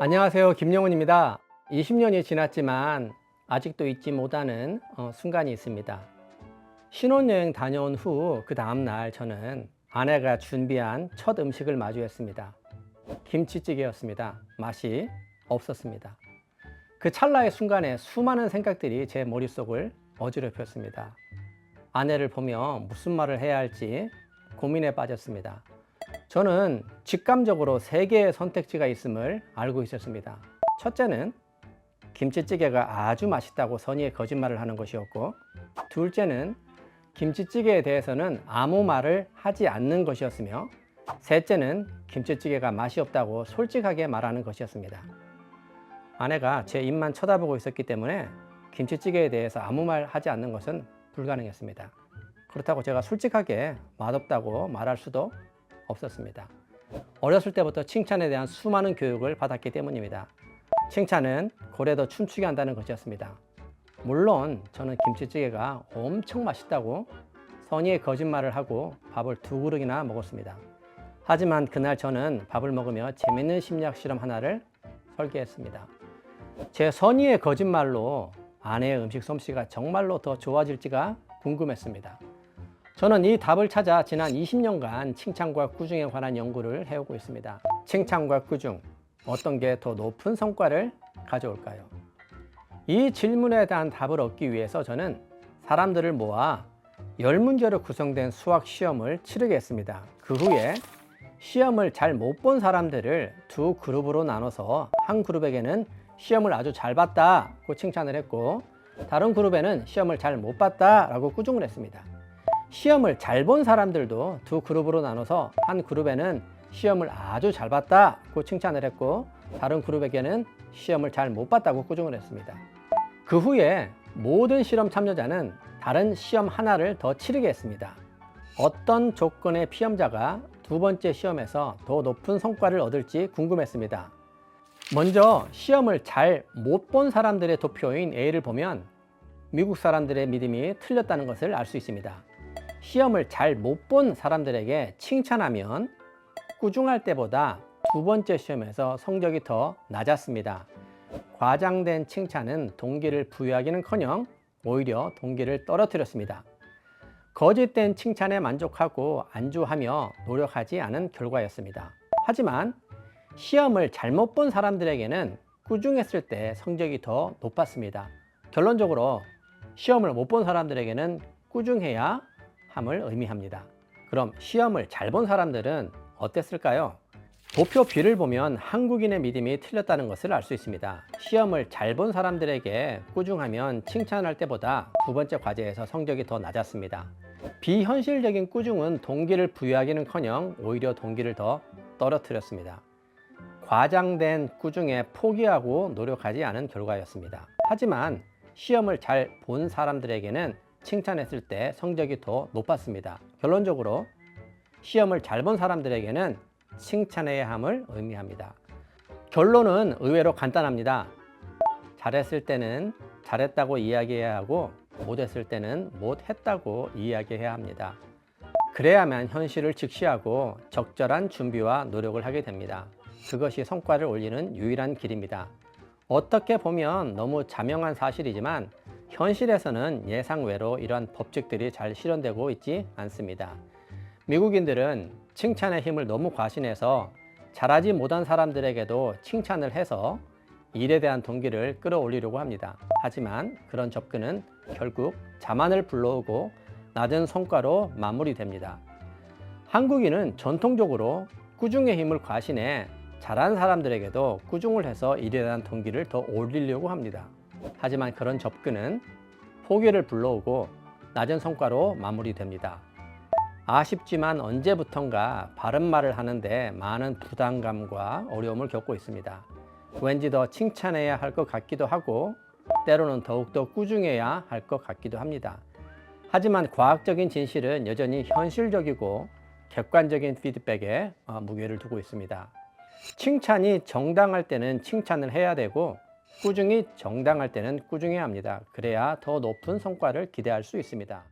안녕하세요. 김영훈입니다. 20년이 지났지만 아직도 잊지 못하는 순간이 있습니다. 신혼여행 다녀온 후 그 다음날 저는 아내가 준비한 첫 음식을 마주했습니다. 김치찌개였습니다. 맛이 없었습니다. 그 찰나의 순간에 수많은 생각들이 제 머릿속을 어지럽혔습니다. 아내를 보며 무슨 말을 해야 할지 고민에 빠졌습니다. 저는 직감적으로 세 개의 선택지가 있음을 알고 있었습니다. 첫째는 김치찌개가 아주 맛있다고 선의의 거짓말을 하는 것이었고, 둘째는 김치찌개에 대해서는 아무 말을 하지 않는 것이었으며, 셋째는 김치찌개가 맛이 없다고 솔직하게 말하는 것이었습니다. 아내가 제 입만 쳐다보고 있었기 때문에 김치찌개에 대해서 아무 말 하지 않는 것은 불가능했습니다. 그렇다고 제가 솔직하게 맛없다고 말할 수도 없었습니다. 어렸을 때부터 칭찬에 대한 수많은 교육을 받았기 때문입니다. 칭찬은 고래도 춤추게 한다는 것이었습니다. 물론 저는 김치찌개가 엄청 맛있다고 선의의 거짓말을 하고 밥을 2그릇이나 먹었습니다. 하지만 그날 저는 밥을 먹으며 재밌는 심리학 실험 하나를 설계했습니다. 제 선의의 거짓말로 아내의 음식 솜씨가 정말로 더 좋아질지가 궁금했습니다. 저는 이 답을 찾아 지난 20년간 칭찬과 꾸중에 관한 연구를 해오고 있습니다. 칭찬과 꾸중, 어떤 게 더 높은 성과를 가져올까요? 이 질문에 대한 답을 얻기 위해서 저는 사람들을 모아 10문제로 구성된 수학 시험을 치르게 했습니다. 그 후에 시험을 잘 못 본 사람들을 2그룹으로 나눠서 한 그룹에게는 시험을 아주 잘 봤다고 칭찬을 했고, 다른 그룹에는 시험을 잘 못 봤다라고 꾸중을 했습니다. 시험을 잘 본 사람들도 2그룹으로 나눠서 한 그룹에는 시험을 아주 잘 봤다고 칭찬을 했고, 다른 그룹에게는 시험을 잘 못 봤다고 꾸중을 했습니다. 그 후에 모든 실험 참여자는 다른 시험 하나를 더 치르게 했습니다. 어떤 조건의 피험자가 2번째 시험에서 더 높은 성과를 얻을지 궁금했습니다. 먼저 시험을 잘 못 본 사람들의 도표인 A를 보면 미국 사람들의 믿음이 틀렸다는 것을 알 수 있습니다. 시험을 잘 못 본 사람들에게 칭찬하면 꾸중할 때보다 2번째 시험에서 성적이 더 낮았습니다. 과장된 칭찬은 동기를 부여하기는커녕 오히려 동기를 떨어뜨렸습니다. 거짓된 칭찬에 만족하고 안주하며 노력하지 않은 결과였습니다. 하지만 시험을 잘못 본 사람들에게는 꾸중했을 때 성적이 더 높았습니다. 결론적으로 시험을 못 본 사람들에게는 꾸중해야 함을 의미합니다. 그럼 시험을 잘 본 사람들은 어땠을까요? 도표 B를 보면 한국인의 믿음이 틀렸다는 것을 알 수 있습니다. 시험을 잘 본 사람들에게 꾸중하면 칭찬할 때보다 2번째 과제에서 성적이 더 낮았습니다. 비현실적인 꾸중은 동기를 부여하기는커녕 오히려 동기를 더 떨어뜨렸습니다. 과장된 꾸중에 포기하고 노력하지 않은 결과였습니다. 하지만 시험을 잘 본 사람들에게는 칭찬했을 때 성적이 더 높았습니다. 결론적으로 시험을 잘 본 사람들에게는 칭찬해야 함을 의미합니다. 결론은 의외로 간단합니다. 잘했을 때는 잘했다고 이야기해야 하고, 못했을 때는 못했다고 이야기해야 합니다. 그래야만 현실을 직시하고 적절한 준비와 노력을 하게 됩니다. 그것이 성과를 올리는 유일한 길입니다. 어떻게 보면 너무 자명한 사실이지만 현실에서는 예상외로 이러한 법칙들이 잘 실현되고 있지 않습니다. 미국인들은 칭찬의 힘을 너무 과신해서 잘하지 못한 사람들에게도 칭찬을 해서 일에 대한 동기를 끌어올리려고 합니다. 하지만 그런 접근은 결국 자만을 불러오고 낮은 성과로 마무리됩니다. 한국인은 전통적으로 꾸중의 힘을 과신해 잘한 사람들에게도 꾸중을 해서 일에 대한 동기를 더 올리려고 합니다. 하지만 그런 접근은 포기를 불러오고 낮은 성과로 마무리됩니다. 아쉽지만 언제부턴가 바른 말을 하는데 많은 부담감과 어려움을 겪고 있습니다. 왠지 더 칭찬해야 할 것 같기도 하고, 때로는 더욱더 꾸중해야 할 것 같기도 합니다. 하지만 과학적인 진실은 여전히 현실적이고 객관적인 피드백에 무게를 두고 있습니다. 칭찬이 정당할 때는 칭찬을 해야 되고, 꾸중이 정당할 때는 꾸중해야 합니다. 그래야 더 높은 성과를 기대할 수 있습니다.